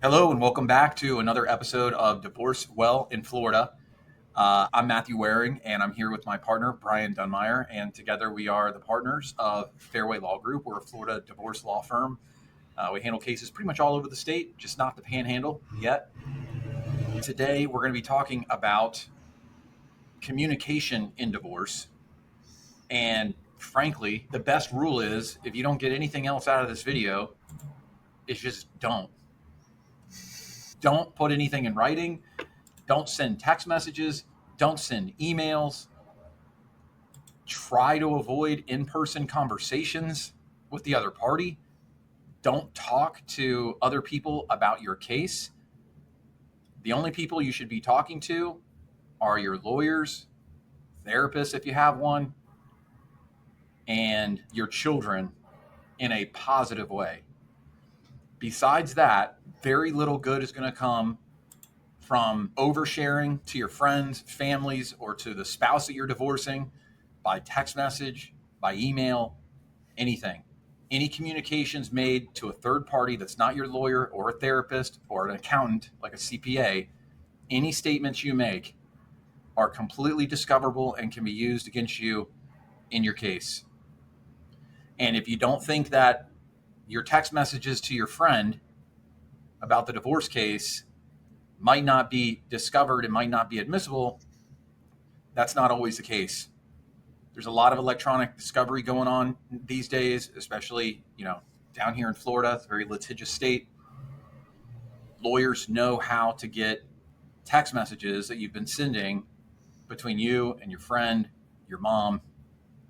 Hello and welcome back to another episode of Divorce Well in Florida. I'm Matthew Waring and I'm here with my partner, Brian Dunmire, and together we are the partners of Fairway Law Group. We're a Florida divorce law firm. We handle cases pretty much all over the state, just not the panhandle yet. Today we're going to be talking about communication in divorce. And frankly, the best rule is if you don't get anything else out of this video, it's just don't. Don't put anything in writing. Don't send text messages. Don't send emails. Try to avoid in-person conversations with the other party. Don't talk to other people about your case. The only people you should be talking to are your lawyers, therapists if you have one, and your children in a positive way. Besides that, very little good is going to come from oversharing to your friends, families, or to the spouse that you're divorcing by text message, by email, anything. Any communications made to a third party that's not your lawyer or a therapist or an accountant like a CPA, any statements you make are completely discoverable and can be used against you in your case. And if you don't think that your text messages to your friend about the divorce case might not be discovered and might not be admissible, that's not always the case. There's a lot of electronic discovery going on these days, especially, down here in Florida. It's a very litigious state. Lawyers know how to get text messages that you've been sending between you and your friend, your mom,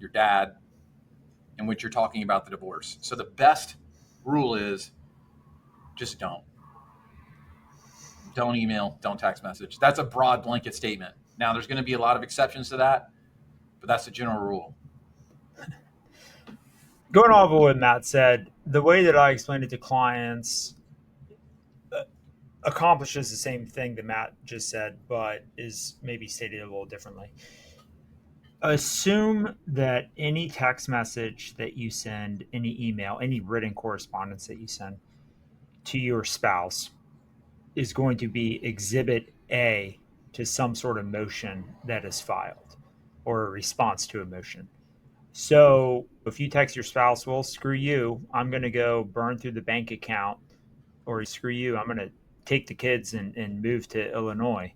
your dad, in which you're talking about the divorce. So the best rule is just don't. Don't email, don't text message. That's a broad blanket statement. Now, there's going to be a lot of exceptions to that, but that's the general rule. Going off of what Matt said, the way that I explain it to clients accomplishes the same thing that Matt just said, but is maybe stated a little differently. Assume that any text message that you send, any email, any written correspondence that you send to your spouse is going to be exhibit A to some sort of motion that is filed or a response to a motion. So if you text your spouse, well, screw you, I'm going to go burn through the bank account, or screw you, I'm going to take the kids and move to Illinois.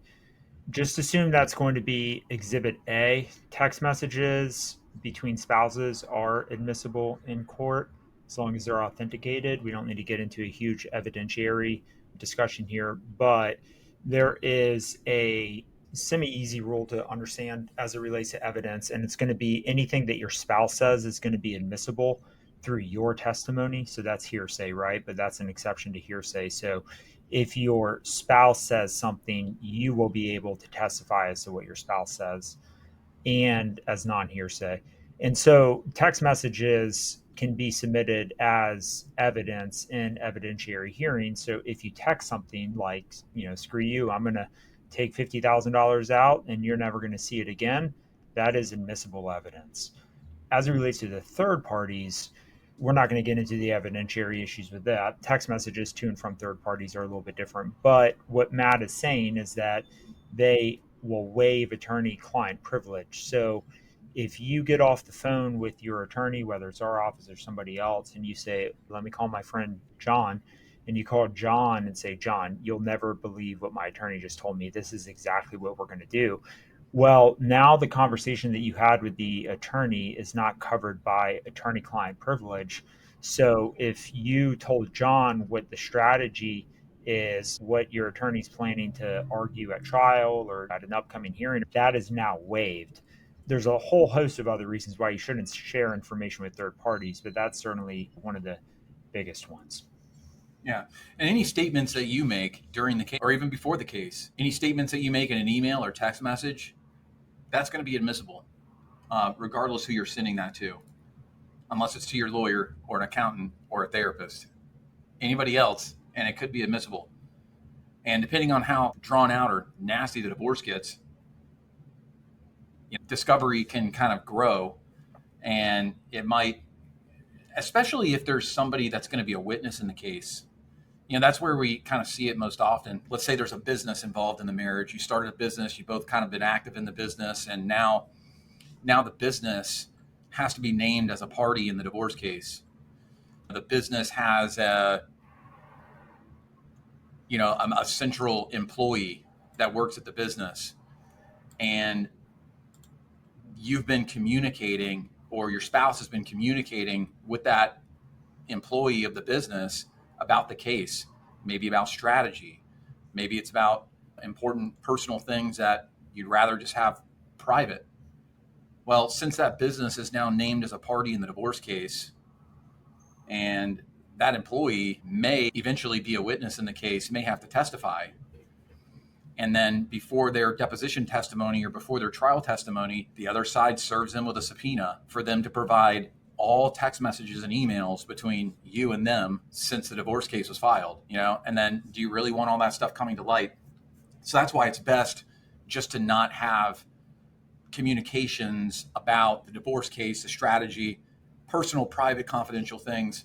Just assume that's going to be exhibit A. Text messages between spouses are admissible in court as long as they're authenticated. We don't need to get into a huge evidentiary discussion here, but there is a semi-easy rule to understand as it relates to evidence, and it's going to be anything that your spouse says is going to be admissible through your testimony. So that's hearsay, right? But that's an exception to hearsay. So if your spouse says something, you will be able to testify as to what your spouse says and as non-hearsay. And so text messages can be submitted as evidence in evidentiary hearings. So if you text something like, screw you, I'm going to take $50,000 out and you're never going to see it again, that is admissible evidence. As it relates to the third parties, we're not going to get into the evidentiary issues with that. Text messages to and from third parties are a little bit different. But what Matt is saying is that they will waive attorney-client privilege. So if you get off the phone with your attorney, whether it's our office or somebody else, and you say, let me call my friend John, and you call John and say, John, you'll never believe what my attorney just told me. This is exactly what we're going to do. Well, now the conversation that you had with the attorney is not covered by attorney-client privilege. So if you told John what the strategy is, what your attorney's planning to argue at trial or at an upcoming hearing, that is now waived. There's a whole host of other reasons why you shouldn't share information with third parties, but that's certainly one of the biggest ones. Yeah. And any statements that you make during the case or even before the case, any statements that you make in an email or text message, that's going to be admissible, regardless who you're sending that to, unless it's to your lawyer or an accountant or a therapist. Anybody else, and it could be admissible. And depending on how drawn out or nasty the divorce gets, discovery can kind of grow, and it might, especially if there's somebody that's going to be a witness in the case, That's where we kind of see it most often. Let's say there's a business involved in the marriage. You started a business, you both kind of been active in the business, and now the business has to be named as a party in the divorce case. The business has a central employee that works at the business, and you've been communicating, or your spouse has been communicating with that employee of the business about the case, maybe about strategy, maybe it's about important personal things that you'd rather just have private. Well, since that business is now named as a party in the divorce case, and that employee may eventually be a witness in the case, may have to testify. And then before their deposition testimony or before their trial testimony, the other side serves them with a subpoena for them to provide all text messages and emails between you and them since the divorce case was filed, and then do you really want all that stuff coming to light? So that's why it's best just to not have communications about the divorce case, the strategy, personal, private, confidential things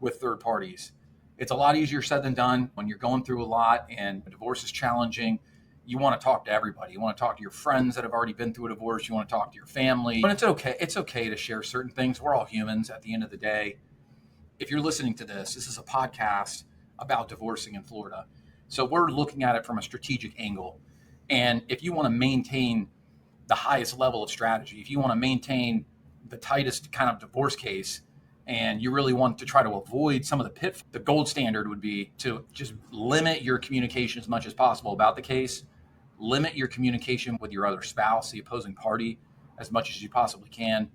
with third parties. It's a lot easier said than done when you're going through a lot and a divorce is challenging. You want to talk to everybody. You want to talk to your friends that have already been through a divorce. You want to talk to your family. But it's okay. It's okay to share certain things. We're all humans at the end of the day. If you're listening to this, this is a podcast about divorcing in Florida. So we're looking at it from a strategic angle. And if you want to maintain the highest level of strategy, if you want to maintain the tightest kind of divorce case, and you really want to try to avoid some of the pitfalls, the gold standard would be to just limit your communication as much as possible about the case, limit your communication with your other spouse, the opposing party, as much as you possibly can,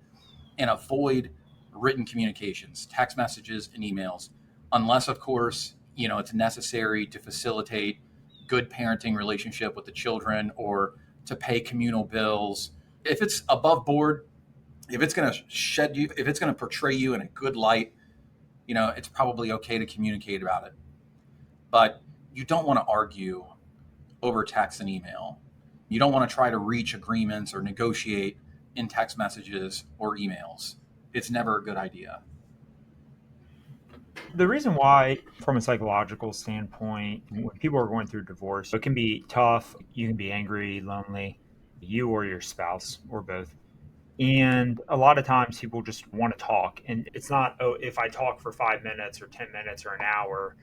and avoid written communications, text messages and emails, unless, of course, it's necessary to facilitate good parenting relationship with the children or to pay communal bills. If it's above board, if it's going to if it's going to portray you in a good light, it's probably okay to communicate about it. But you don't want to argue over text and email. You don't want to try to reach agreements or negotiate in text messages or emails. It's never a good idea. The reason why, from a psychological standpoint, when people are going through divorce, it can be tough. You can be angry, lonely, you or your spouse or both. And a lot of times people just want to talk. And it's not, oh, if I talk for 5 minutes or 10 minutes or an hour,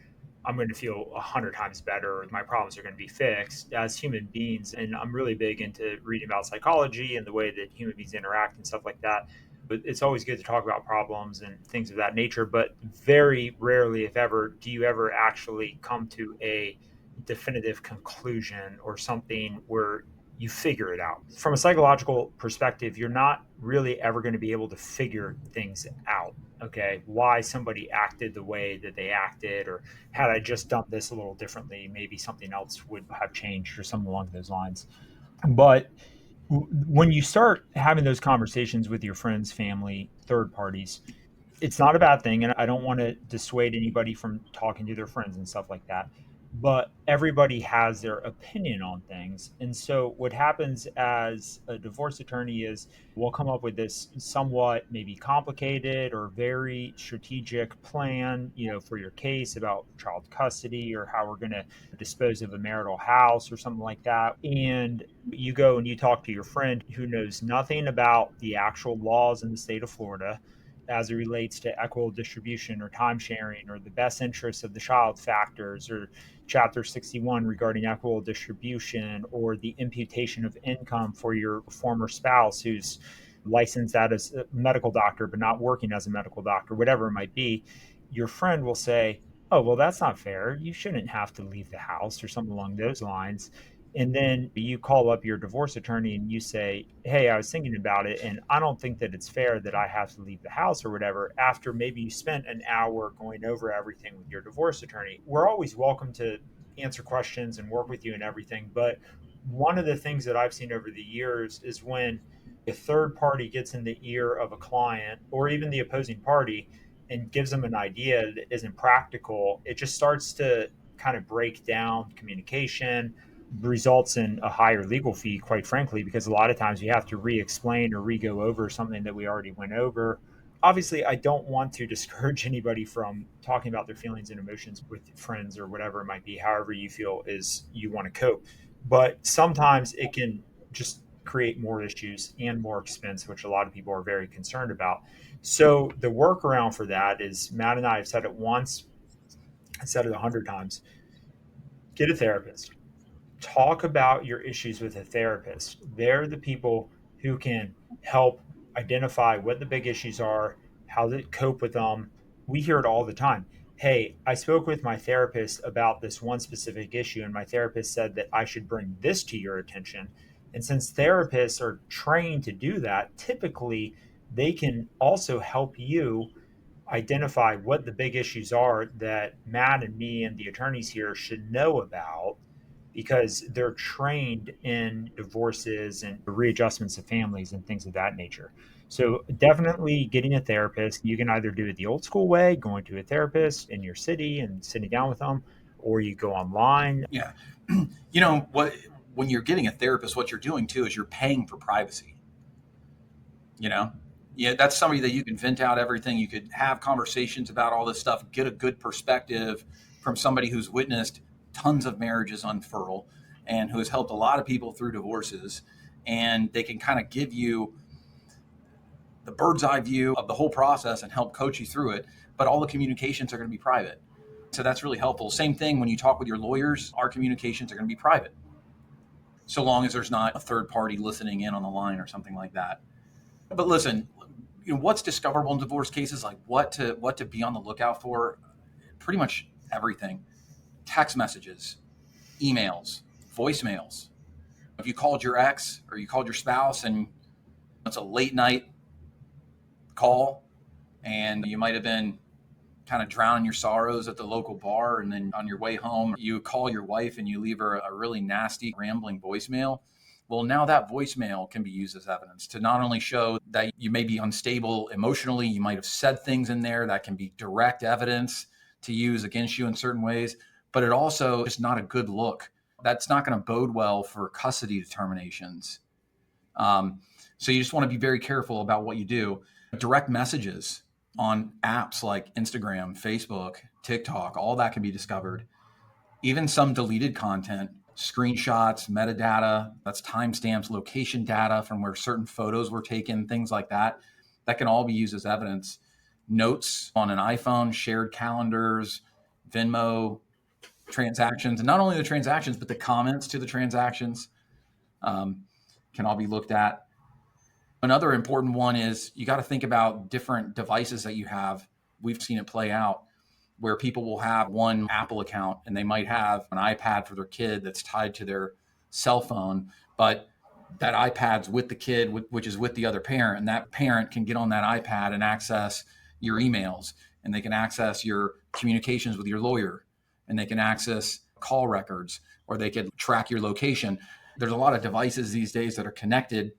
I'm going to feel 100 times better. My problems are going to be fixed as human beings. And I'm really big into reading about psychology and the way that human beings interact and stuff like that. But it's always good to talk about problems and things of that nature. But very rarely, if ever, do you ever actually come to a definitive conclusion or something where you figure it out. From a psychological perspective, you're not really ever going to be able to figure things out. Okay, why somebody acted the way that they acted, or had I just done this a little differently, maybe something else would have changed or something along those lines. But when you start having those conversations with your friends, family, third parties, it's not a bad thing, and I don't want to dissuade anybody from talking to their friends and stuff like that. But everybody has their opinion on things. And so what happens as a divorce attorney is we'll come up with this somewhat maybe complicated or very strategic plan, for your case about child custody or how we're going to dispose of a marital house or something like that. And you go and you talk to your friend who knows nothing about the actual laws in the state of Florida as it relates to equitable distribution or time sharing or the best interests of the child factors or Chapter 61 regarding equitable distribution or the imputation of income for your former spouse who's licensed as a medical doctor but not working as a medical doctor, whatever it might be. Your friend will say, oh, well, that's not fair. You shouldn't have to leave the house or something along those lines. And then you call up your divorce attorney and you say, hey, I was thinking about it, and I don't think that it's fair that I have to leave the house or whatever, after maybe you spent an hour going over everything with your divorce attorney. We're always welcome to answer questions and work with you and everything. But one of the things that I've seen over the years is when a third party gets in the ear of a client or even the opposing party and gives them an idea that isn't practical, it just starts to kind of break down communication, results in a higher legal fee, quite frankly, because a lot of times you have to re-explain or re-go over something that we already went over, obviously I don't want to discourage anybody from talking about their feelings and emotions with friends or whatever it might be, however you feel is you want to cope. But sometimes it can just create more issues and more expense, which a lot of people are very concerned about. So the workaround for that is Matt and I have said it once, I said it 100 times. Get a therapist. Talk about your issues with a therapist. They're the people who can help identify what the big issues are, how to cope with them. We hear it all the time. Hey, I spoke with my therapist about this one specific issue, and my therapist said that I should bring this to your attention. And since therapists are trained to do that, typically they can also help you identify what the big issues are that Matt and me and the attorneys here should know about because they're trained in divorces and readjustments of families and things of that nature. So definitely getting a therapist. You can either do it the old school way, going to a therapist in your city and sitting down with them, or you go online. Yeah. You know what? When you're getting a therapist, what you're doing too is you're paying for privacy. You know, yeah, that's somebody that you can vent out everything. You could have conversations about all this stuff, get a good perspective from somebody who's witnessed tons of marriages unfurl and who has helped a lot of people through divorces. And they can kind of give you the bird's eye view of the whole process and help coach you through it. But all the communications are going to be private. So that's really helpful. Same thing when you talk with your lawyers, our communications are going to be private, so long as there's not a third party listening in on the line or something like that. But listen, you know, what's discoverable in divorce cases, like what to be on the lookout for? Pretty much everything. Text messages, emails, voicemails. If you called your ex or you called your spouse and it's a late night call and you might have been kind of drowning your sorrows at the local bar, and then on your way home you call your wife and you leave her a really nasty rambling voicemail. Well, now that voicemail can be used as evidence to not only show that you may be unstable emotionally, you might have said things in there that can be direct evidence to use against you in certain ways, but it also is not a good look. That's not going to bode well for custody determinations. um, so you just want to be very careful about what you do. Direct messages on apps like Instagram, Facebook, TikTok, all that can be discovered. Even some deleted content, screenshots, metadata, that's timestamps, location data from where certain photos were taken, things like that, that can all be used as evidence. Notes on an iPhone, shared calendars, Venmo transactions, and not only the transactions, but the comments to the transactions um, can all be looked at. Another important one is you got to think about different devices that you have. We've seen it play out where people will have one Apple account and they might have an iPad for their kid that's tied to their cell phone, but that iPad's with the kid, which is with the other parent, and that parent can get on that iPad and access your emails, and they can access your communications with your lawyer, and they can access call records, or they can track your location. There's a lot of devices these days that are connected.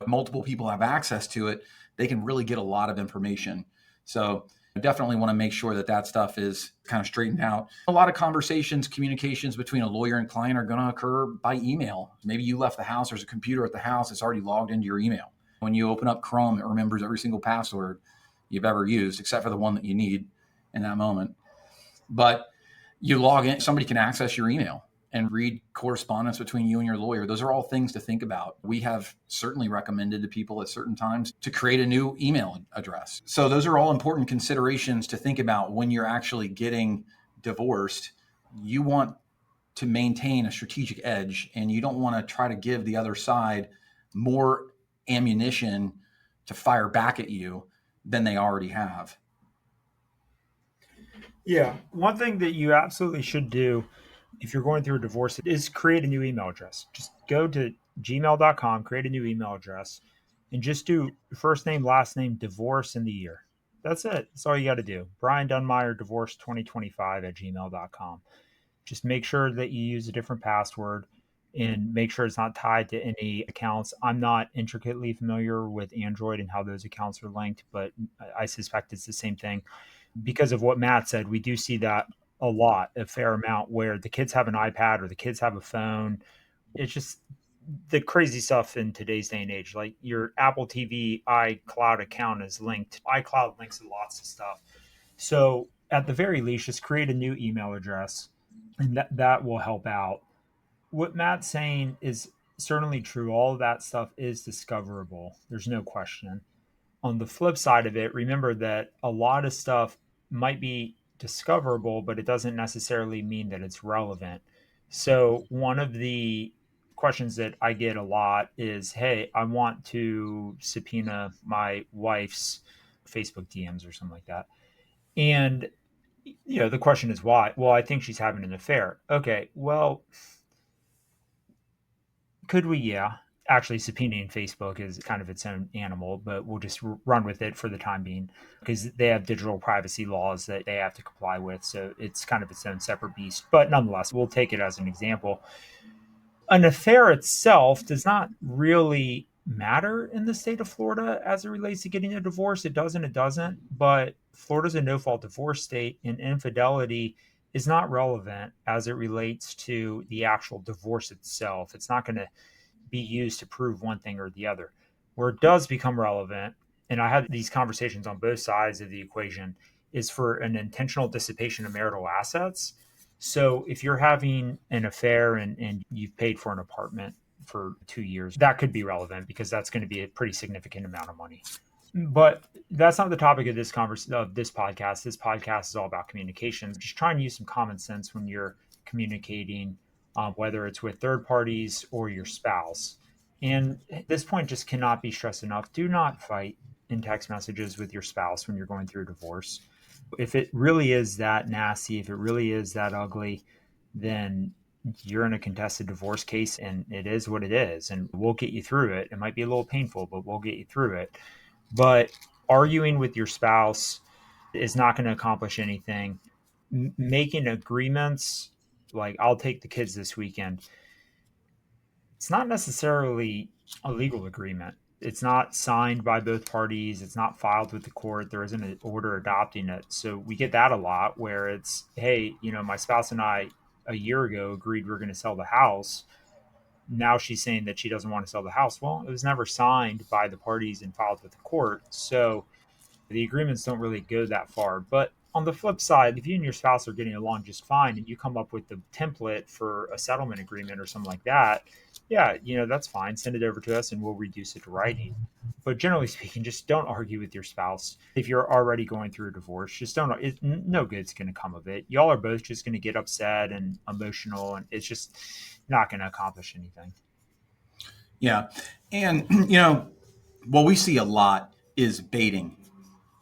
Multiple people have access to it, they can really get a lot of information. So I definitely want to make sure that that stuff is kind of straightened out. A lot of conversations, communications between a lawyer and client are going to occur by email. Maybe you left the house, there's a computer at the house, it's already logged into your email. When you open up Chrome, it remembers every single password you've ever used, except for the one that you need in that moment. But you log in, somebody can access your email and read correspondence between you and your lawyer. Those are all things to think about. We have certainly recommended to people at certain times to create a new email address. So those are all important considerations to think about when you're actually getting divorced. You want to maintain a strategic edge, and you don't want to try to give the other side more ammunition to fire back at you than they already have. Yeah. One thing that you absolutely should do if you're going through a divorce is create a new email address. Just go to gmail.com, create a new email address, and just do first name, last name, divorce in the year. That's it. That's all you got to do. Brian Dunmire, divorce 2025 at gmail.com. Just make sure that you use a different password and make sure it's not tied to any accounts. I'm not intricately familiar with Android and how those accounts are linked, but I suspect it's the same thing because of what Matt said, we do see that a fair amount, where the kids have an iPad or the kids have a phone. It's just the crazy stuff in today's day and age, like your Apple TV iCloud account is linked. iCloud links to lots of stuff. So at the very least, just create a new email address, and that will help out. What Matt's saying is certainly true. All of that stuff is discoverable. There's no question. On the flip side of it, remember that a lot of stuff might be discoverable, but it doesn't necessarily mean that it's relevant. So, one of the questions that I get a lot is, hey, I want to subpoena my wife's Facebook DMs or something like that. And, the question is why? Well, I think she's having an affair. Okay, well, could we? Yeah. Actually, subpoenaing Facebook is kind of its own animal, but we'll just run with it for the time being because they have digital privacy laws that they have to comply with. So it's kind of its own separate beast. But nonetheless, we'll take it as an example. An affair itself does not really matter in the state of Florida as it relates to getting a divorce. It does and it doesn't. But Florida's a no fault divorce state, and infidelity is not relevant as it relates to the actual divorce itself. It's not going to be used to prove one thing or the other. Where it does become relevant, and I had these conversations on both sides of the equation, is for an intentional dissipation of marital assets. So if you're having an affair and you've paid for an apartment for 2 years, that could be relevant because that's going to be a pretty significant amount of money. But that's not the topic of this this podcast. This podcast is all about communication. Just try and use some common sense when you're communicating, whether it's with third parties or your spouse. And at this point just cannot be stressed enough. Do not fight in text messages with your spouse when you're going through a divorce. If it really is that nasty, if it really is that ugly, then you're in a contested divorce case and it is what it is. And we'll get you through it. It might be a little painful, but we'll get you through it. But arguing with your spouse is not going to accomplish anything. Making agreements, like I'll take the kids this weekend, it's not necessarily a legal agreement. It's not signed by both parties. It's not filed with the court. There isn't an order adopting it. So we get that a lot where it's, hey, my spouse and I a year ago agreed we're going to sell the house. Now she's saying that she doesn't want to sell the house. Well, it was never signed by the parties and filed with the court. So the agreements don't really go that far. But on the flip side, if you and your spouse are getting along just fine and you come up with the template for a settlement agreement or something like that, yeah, that's fine. Send it over to us and we'll reduce it to writing. But generally speaking, just don't argue with your spouse. If you're already going through a divorce, just don't. No good's going to come of it. Y'all are both just going to get upset and emotional, and it's just not going to accomplish anything. Yeah. And, what we see a lot is baiting.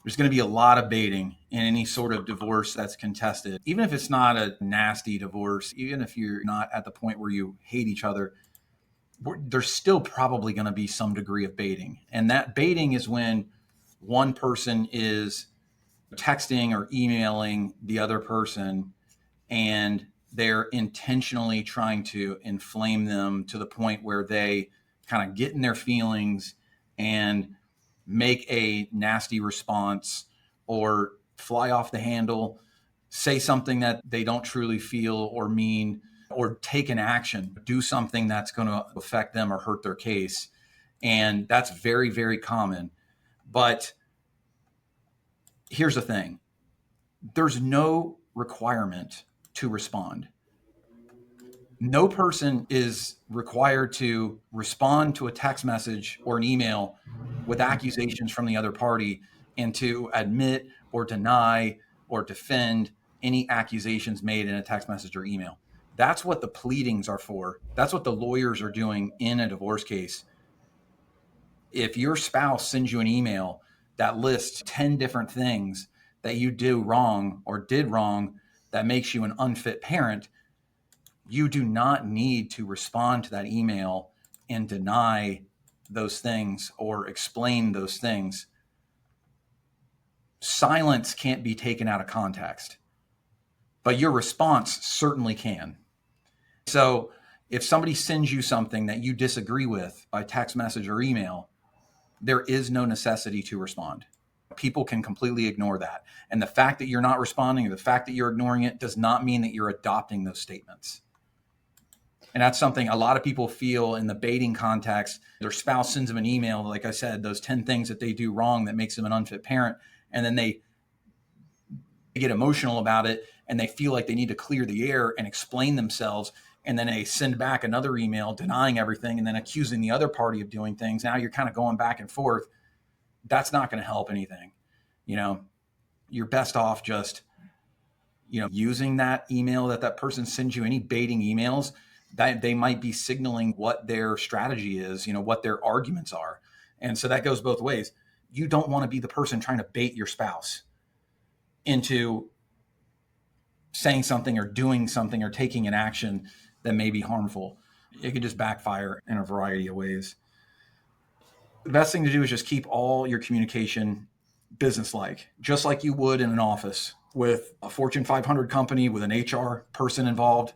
There's going to be a lot of baiting in any sort of divorce that's contested. Even if it's not a nasty divorce, even if you're not at the point where you hate each other, there's still probably going to be some degree of baiting. And that baiting is when one person is texting or emailing the other person and they're intentionally trying to inflame them to the point where they kind of get in their feelings and make a nasty response or fly off the handle, say something that they don't truly feel or mean, or take an action, do something that's going to affect them or hurt their case. And that's very, very common. But here's the thing. There's no requirement to respond. No person is required to respond to a text message or an email with accusations from the other party and to admit or deny or defend any accusations made in a text message or email. That's what the pleadings are for. That's what the lawyers are doing in a divorce case. If your spouse sends you an email that lists 10 different things that you do wrong or did wrong that makes you an unfit parent, you do not need to respond to that email and deny those things or explain those things. Silence can't be taken out of context, but your response certainly can. So if somebody sends you something that you disagree with by text message or email, there is no necessity to respond. People can completely ignore that. And the fact that you're not responding or the fact that you're ignoring it does not mean that you're adopting those statements. And that's something a lot of people feel in the baiting context. Their spouse sends them an email, like I said, those 10 things that they do wrong that makes them an unfit parent. And then they get emotional about it and they feel like they need to clear the air and explain themselves. And then they send back another email denying everything and then accusing the other party of doing things. Now you're kind of going back and forth. That's not going to help anything. You know, you're best off just, using that email that person sends you, any baiting emails that they might be signaling what their strategy is, what their arguments are. And so that goes both ways. You don't want to be the person trying to bait your spouse into saying something or doing something or taking an action that may be harmful. It could just backfire in a variety of ways. The best thing to do is just keep all your communication business-like, just like you would in an office with a Fortune 500 company with an HR person involved,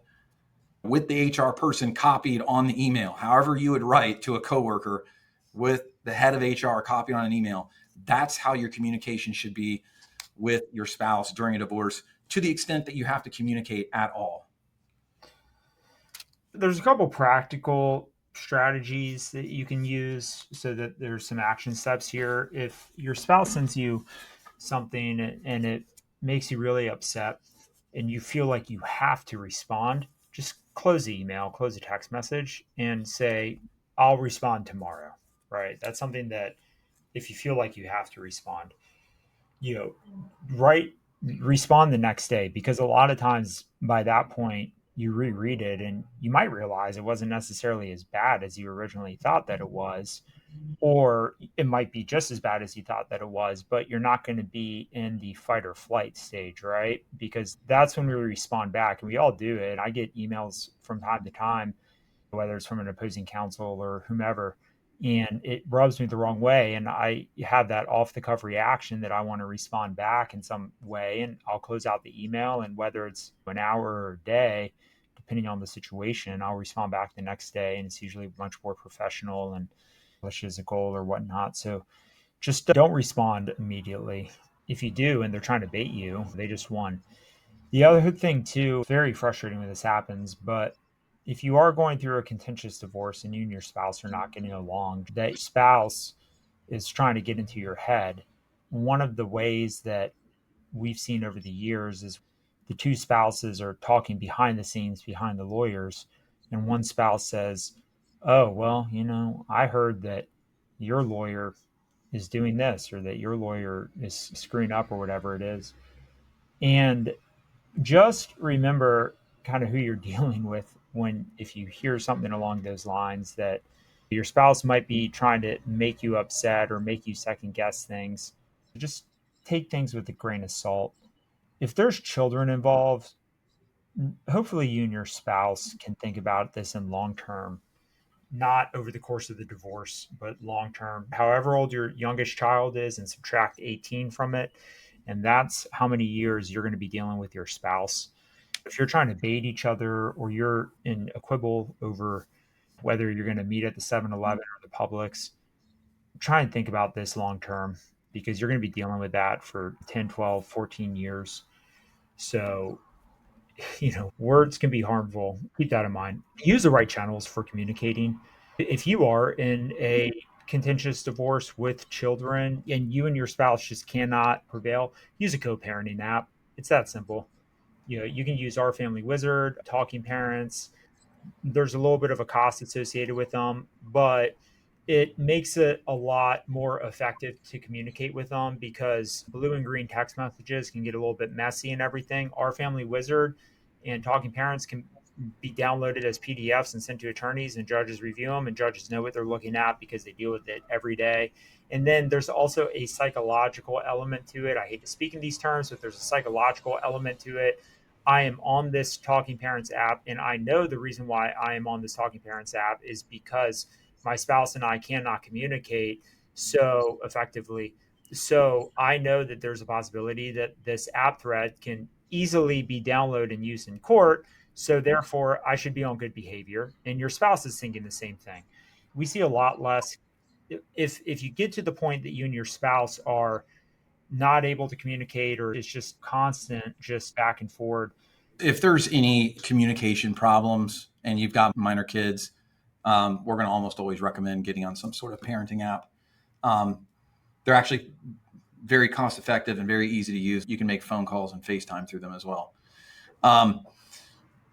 with the HR person copied on the email, however you would write to a coworker with the head of HR copied on an email. That's how your communication should be with your spouse during a divorce, to the extent that you have to communicate at all. There's a couple practical strategies that you can use so that there's some action steps here. If your spouse sends you something and it makes you really upset and you feel like you have to respond, just close the email, close the text message, and say, I'll respond tomorrow. Right? That's something that if you feel like you have to respond, you know, write respond the next day, because a lot of times by that point you reread it and you might realize it wasn't necessarily as bad as you originally thought that it was, or it might be just as bad as you thought that it was, but you're not going to be in the fight or flight stage, right? Because that's when we respond back, and we all do it. I get emails from time to time, whether it's from an opposing counsel or whomever, and it rubs me the wrong way. And I have that off the cuff reaction that I want to respond back in some way. And I'll close out the email. And whether it's an hour or a day, depending on the situation, I'll respond back the next day. And it's usually much more professional and as a goal or whatnot. So just don't respond immediately. If you do and they're trying to bait you, they just won. The other thing too, very frustrating when this happens, but if you are going through a contentious divorce and you and your spouse are not getting along, that spouse is trying to get into your head. One of the ways that we've seen over the years is the two spouses are talking behind the scenes, behind the lawyers, and one spouse says, oh, well, I heard that your lawyer is doing this, or that your lawyer is screwing up, or whatever it is. And just remember kind of who you're dealing with when, if you hear something along those lines, that your spouse might be trying to make you upset or make you second guess things. Just take things with a grain of salt. If there's children involved, hopefully you and your spouse can think about this in long term, not over the course of the divorce, but long term. However old your youngest child is, and subtract 18 from it. And that's how many years you're going to be dealing with your spouse. If you're trying to bait each other, or you're in a quibble over whether you're going to meet at the 7-Eleven or the Publix, try and think about this long term, because you're going to be dealing with that for 10, 12, 14 years. So, words can be harmful. Keep that in mind. Use the right channels for communicating. If you are in a contentious divorce with children and you and your spouse just cannot prevail, use a co-parenting app. It's that simple. You can use Our Family Wizard, Talking Parents. There's a little bit of a cost associated with them, but it makes it a lot more effective to communicate with them, because blue and green text messages can get a little bit messy and everything. Our Family Wizard and Talking Parents can be downloaded as PDFs and sent to attorneys, and judges review them, and judges know what they're looking at because they deal with it every day. And then there's also a psychological element to it. I hate to speak in these terms, but there's a psychological element to it. I am on this Talking Parents app, and I know the reason why I am on this Talking Parents app is because my spouse and I cannot communicate so effectively. So I know that there's a possibility that this app thread can easily be downloaded and used in court. So therefore, I should be on good behavior. And your spouse is thinking the same thing. We see a lot less. If you get to the point that you and your spouse are not able to communicate, or it's just constant, just back and forward, If there's any communication problems and you've got minor kids, we're going to almost always recommend getting on some sort of parenting app. They're actually very cost effective and very easy to use. You can make phone calls and FaceTime through them as well.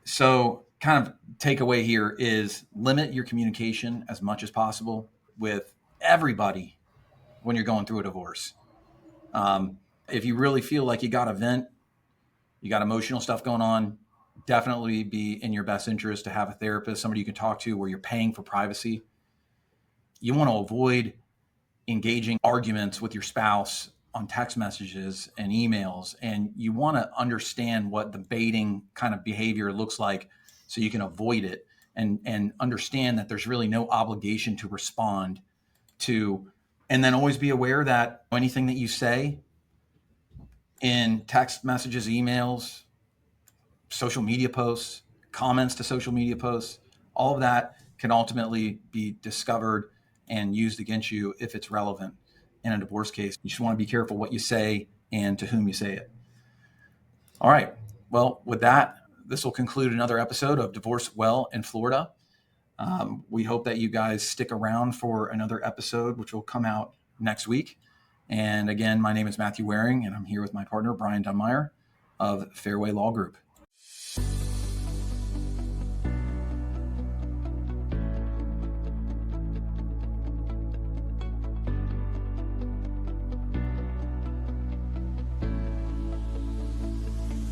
So kind of takeaway here is limit your communication as much as possible with everybody when you're going through a divorce. If you really feel like you got a vent, you got emotional stuff going on, definitely be in your best interest to have a therapist, somebody you can talk to where you're paying for privacy. You want to avoid engaging arguments with your spouse on text messages and emails, and you want to understand what the baiting kind of behavior looks like so you can avoid it, and understand that there's really no obligation to respond to. And then always be aware that anything that you say in text messages, emails, social media posts, comments to social media posts, all of that can ultimately be discovered and used against you if it's relevant in a divorce case. You just want to be careful what you say and to whom you say it. All right. Well, with that, this will conclude another episode of Divorce Well in Florida. We hope that you guys stick around for another episode, which will come out next week. And again, my name is Matthew Waring, and I'm here with my partner, Brian Dunmire of Fairway Law Group.